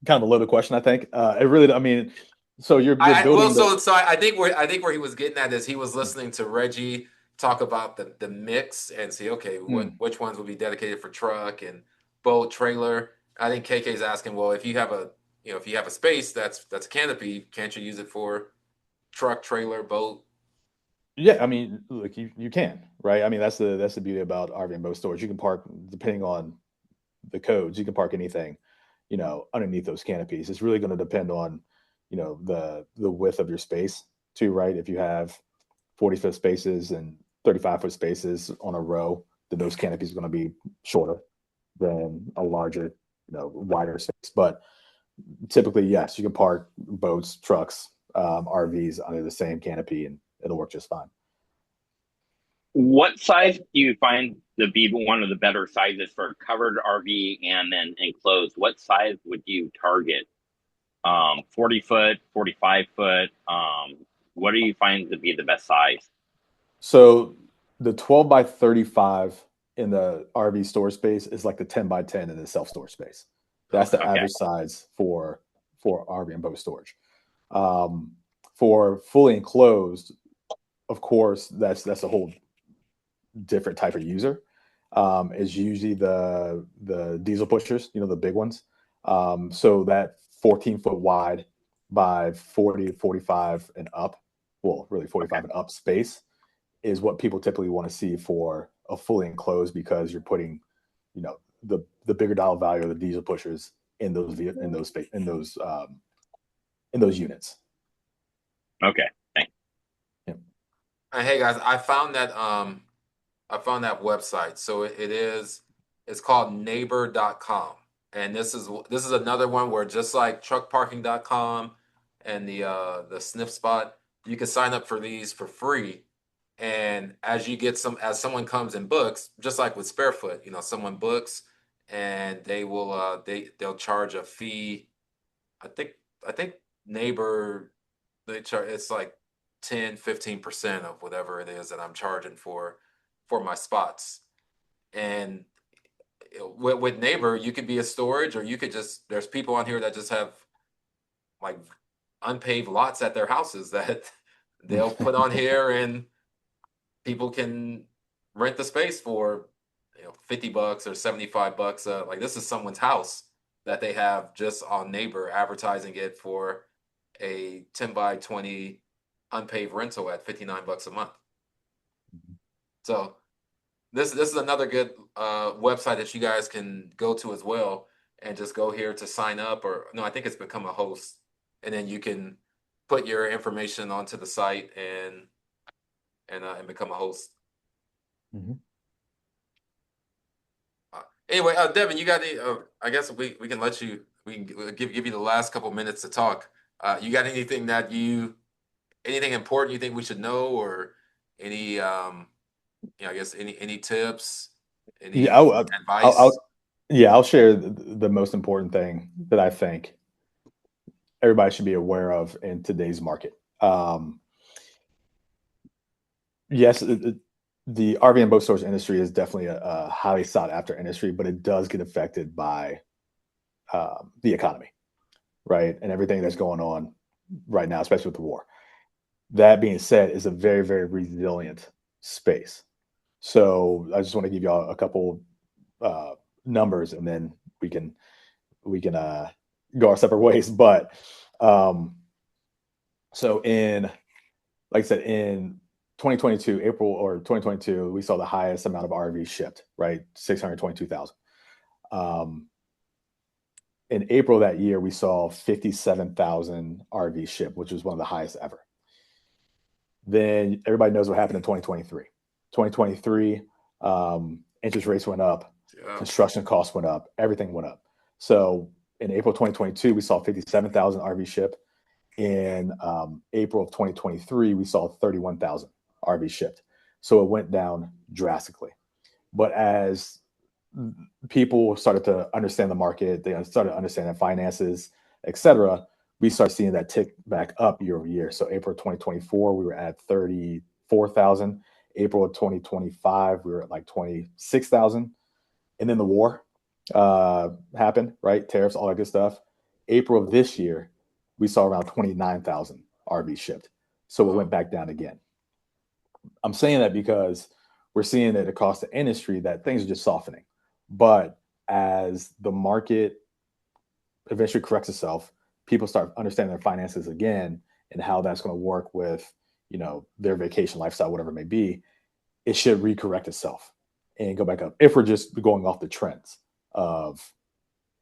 of a loaded question, I think. It really, I mean, so you're building I think where he was getting at is he was listening to Reggie talk about the mix and see, okay, which ones will be dedicated for truck and boat, trailer. I think KK's asking, well, if you have a space that's a canopy, can't you use it for truck, trailer, boat? Yeah, I mean, look, you can, right? I mean, that's the beauty about RV and boat storage. You can park, depending on the codes, you can park anything, underneath those canopies. It's really going to depend on, the width of your space too, right? If you have 40-foot spaces and 35-foot spaces on a row, then those canopies are going to be shorter than a larger, wider space. But typically, yes, you can park boats, trucks, RVs under the same canopy, and it'll work just fine. What size do you find to be one of the better sizes for a covered RV and then enclosed? What size would you target? 40 foot, 45 foot? What do you find to be the best size? So the 12 by 35 in the RV store space is like the 10 by 10 in the self-storage space. That's the average size for RV and boat storage. For fully enclosed, of course, that's a whole different type of user. Is usually the diesel pushers, the big ones. So that 14-foot wide by 40 to 45 and up, well, really 45 and up space is what people typically want to see for a fully enclosed, because you're putting, the bigger dollar value of the diesel pushers in those units. Okay, thanks. Yeah. Hey guys, I found that website. So it's called neighbor.com. And this is another one where, just like truckparking.com and the sniff spot, you can sign up for these for free. And as someone comes and books, just like with Sparefoot, someone books and they'll charge a fee. I think Neighbor, it's like 10-15% of whatever it is that I'm charging for my spots. And with Neighbor, you could be a storage, or you could there's people on here that just have like unpaved lots at their houses that they'll put on here, and people can rent the space for $50 or $75. Like, this is someone's house that they have just on Neighbor, advertising it for a 10 by 20 unpaved rental at $59 a month. So this is another good website that you guys can go to as well, and just go here to sign up, or no, I think it's become a host, and then you can put your information onto the site and become a host. Mm-hmm. Anyway, Devin, you got any? I guess we can let you. We can give you the last couple minutes to talk. You got anything anything important you think we should know, or any I guess any tips, any advice? I'll share the most important thing that I think everybody should be aware of in today's market. Yes, the RV and boat storage industry is definitely a highly sought after industry, but it does get affected by the economy, right? And everything that's going on right now, especially with the war. That being said, it's a very, very resilient space. So I just want to give y'all a couple numbers, and then we can go our separate ways. But so like I said, in 2022, April or 2022, we saw the highest amount of RVs shipped, right? 622,000. In April that year, we saw 57,000 RVs shipped, which was one of the highest ever. Then everybody knows what happened in 2023. 2023, interest rates went up, construction costs went up, everything went up. So in April 2022, we saw 57,000 RVs shipped. In April of 2023, we saw 31,000 RVs shipped. So it went down drastically. But as people started to understand the market, they started understanding finances, etc. We start seeing that tick back up year over year. So April 2024, we were at 34,000. April of 2025, we were at like 26,000. And then the war happened, right? Tariffs, all that good stuff. April of this year, we saw around 29,000 RVs shipped. So it went back down again. I'm saying that because we're seeing it across the industry that things are just softening. But as the market eventually corrects itself, people start understanding their finances again and how that's going to work with, their vacation lifestyle, whatever it may be. It should recorrect itself and go back up if we're just going off the trends of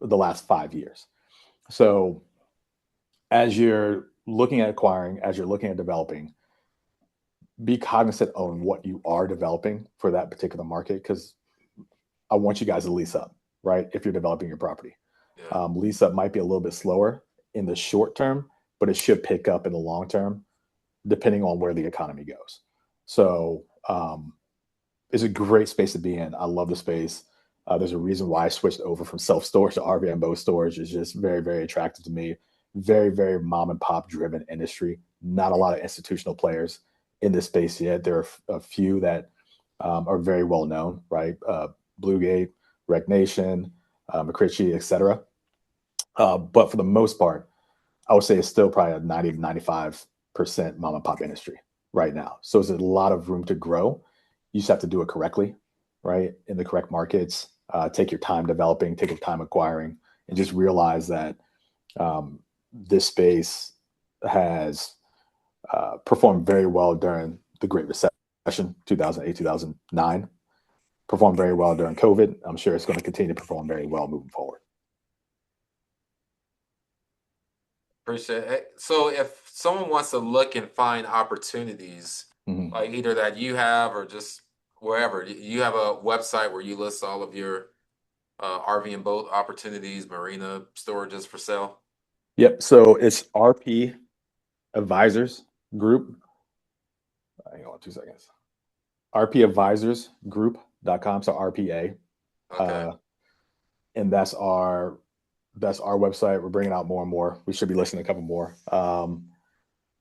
the last 5 years. So as you're looking at acquiring, as you're looking at developing, be cognizant of what you are developing for that particular market, because I want you guys to lease up, right? If you're developing your property. Yeah. Lease up might be a little bit slower in the short term, but it should pick up in the long term, depending on where the economy goes. So it's a great space to be in. I love the space. There's a reason why I switched over from self-storage to RV and boat storage. It's just very, very attractive to me. Very, very mom and pop driven industry. Not a lot of institutional players in this space yet. There are a few that are very well known, right? Bluegate, Rec Nation, McCritchie, etc. But for the most part, I would say it's still probably a 90 to 95% mom and pop industry right now. So there's a lot of room to grow. You just have to do it correctly, right? In the correct markets. Take your time developing, take your time acquiring, and just realize that this space has performed very well during the Great Recession, 2008, 2009. Performed very well during COVID. I'm sure it's going to continue to perform very well moving forward. Appreciate it. So if someone wants to look and find opportunities, like either that you have or just wherever, you have a website where you list all of your RV and boat opportunities, marina storages for sale? Yep. So it's RP Advisors Group. Hang on 2 seconds. RPadvisorsgroup.com. So RPA. Okay. And that's our website. We're bringing out more and more. We should be listing a couple more. And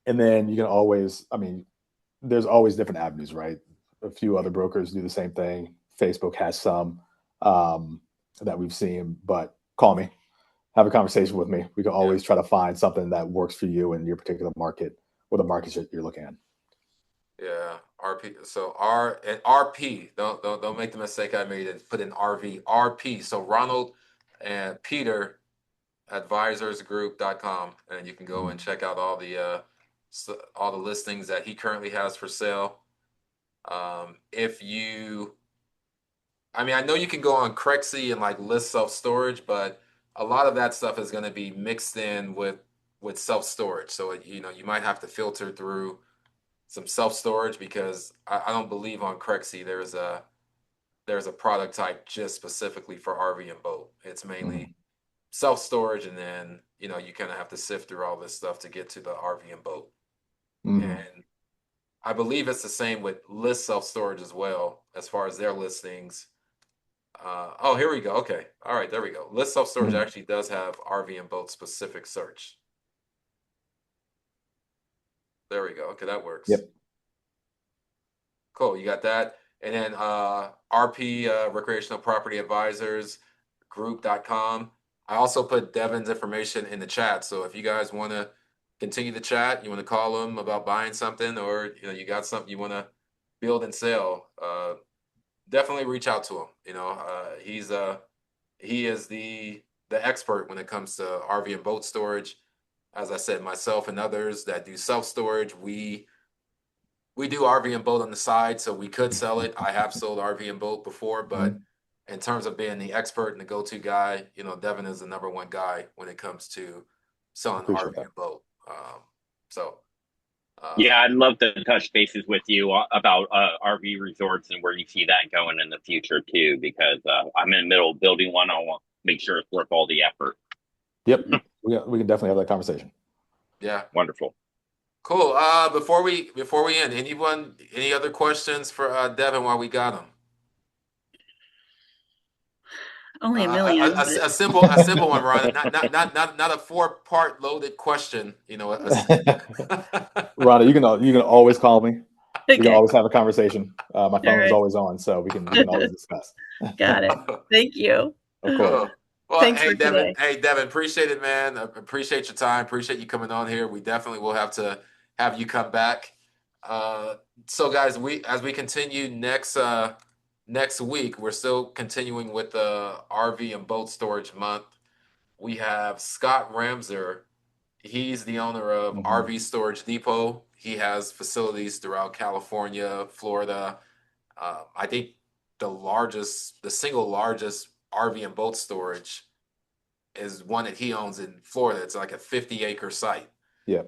then you can always, there's always different avenues, right? A few other brokers do the same thing. Facebook has some that we've seen, but call me, have a conversation with me. We can always try to find something that works for you in your particular market or the markets that you're looking at. Yeah, RP. So RP. Don't make the mistake I made and put in RV. RP. So Ronald and Peter advisorsgroup.com, and you can go and check out all the listings that he currently has for sale. I know you can go on Crexy and like list self-storage, but a lot of that stuff is going to be mixed in with self-storage. So you might have to filter through some self-storage, because I don't believe on Crexy there's a product type just specifically for RV and boat. It's mainly self-storage, and then you kind of have to sift through all this stuff to get to the RV and boat. And I believe it's the same with list self-storage as well, as far as their listings. Oh, here we go. Okay. All right, there we go. List self-storage actually does have RV and boat specific search. There we go. Okay, that works. Yep. Cool. You got that. And then RP Recreational Property Advisors Group.com. I also put Devin's information in the chat. So if you guys want to continue the chat, you want to call him about buying something, or you got something you want to build and sell, definitely reach out to him. He is the expert when it comes to RV and boat storage. As I said, myself and others that do self-storage, we do RV and boat on the side, so we could sell it. I have sold RV and boat before, but in terms of being the expert and the go-to guy, Devin is the #1 guy when it comes to selling RV and boat. Yeah, I'd love to touch bases with you about RV resorts and where you see that going in the future too, because I'm in the middle of building one. I want to make sure it's worth all the effort. Yep, we can definitely have that conversation. Yeah, wonderful. Cool. Before we end, any other questions for Devin while we got him? Only a million. A simple one, Ron. Not a 4-part loaded question. You know, Rhonda, you can always call me. We can Okay. always have a conversation. My phone is right. always on, so we can always discuss. Got it. Thank you. Of course. Well, Thanks hey for Devin. today. Hey Devin, appreciate it, man. Appreciate your time. Appreciate you coming on here. We definitely will have to have you come back. So guys, as we continue next week, we're still continuing with the RV and boat storage month. We have Scott Ramser. He's the owner of RV Storage Depot. He has facilities throughout California, Florida. I think the single largest RV and boat storage is one that he owns in Florida. It's like a 50-acre site. Yeah.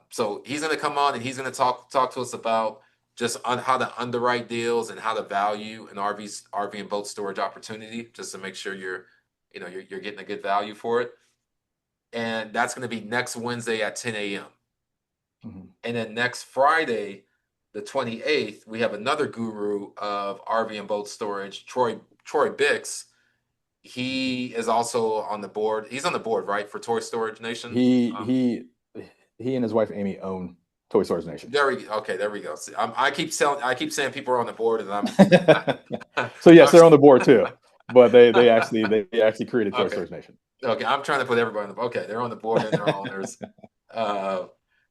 So he's going to come on and he's going to talk to us about just on how to underwrite deals and how to value an RV and boat storage opportunity, just to make sure you're getting a good value for it. And that's going to be next Wednesday at 10 a.m. And then next Friday, the 28th, we have another guru of RV and boat storage, Troy Bix. He is also on the board. He's on the board, right, for Toy Storage Nation? He and his wife Amy own Toy Storage Nation. There we go. See, I keep saying people are on the board, and I'm so yes, they're on the board too. But they actually created Toy Storage Nation. Okay, I'm trying to put everybody on the. Okay, they're on the board and they're owners.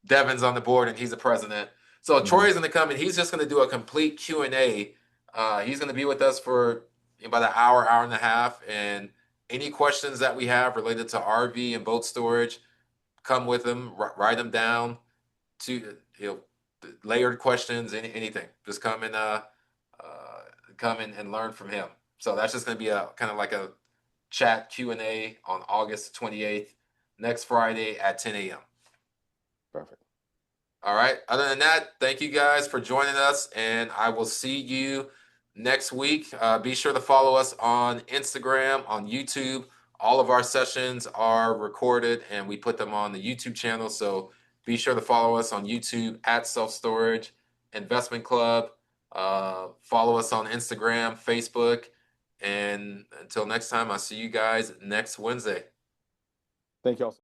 Devin's on the board and he's the president. So Troy is going to come and he's just going to do a complete Q&A. He's going to be with us for about an hour and a half. And any questions that we have related to RV and boat storage, come with him, write them down. To layered questions, anything. Just come and learn from him. So that's just going to be a kind of like a chat Q&A on August 28th, next Friday at 10 a.m. Perfect. All right. Other than that, thank you guys for joining us, and I will see you next week. Be sure to follow us on Instagram, on YouTube. All of our sessions are recorded, and we put them on the YouTube channel. So be sure to follow us on YouTube at Self Storage Investment Club. Follow us on Instagram, Facebook. And until next time, I'll see you guys next Wednesday. Thank you all.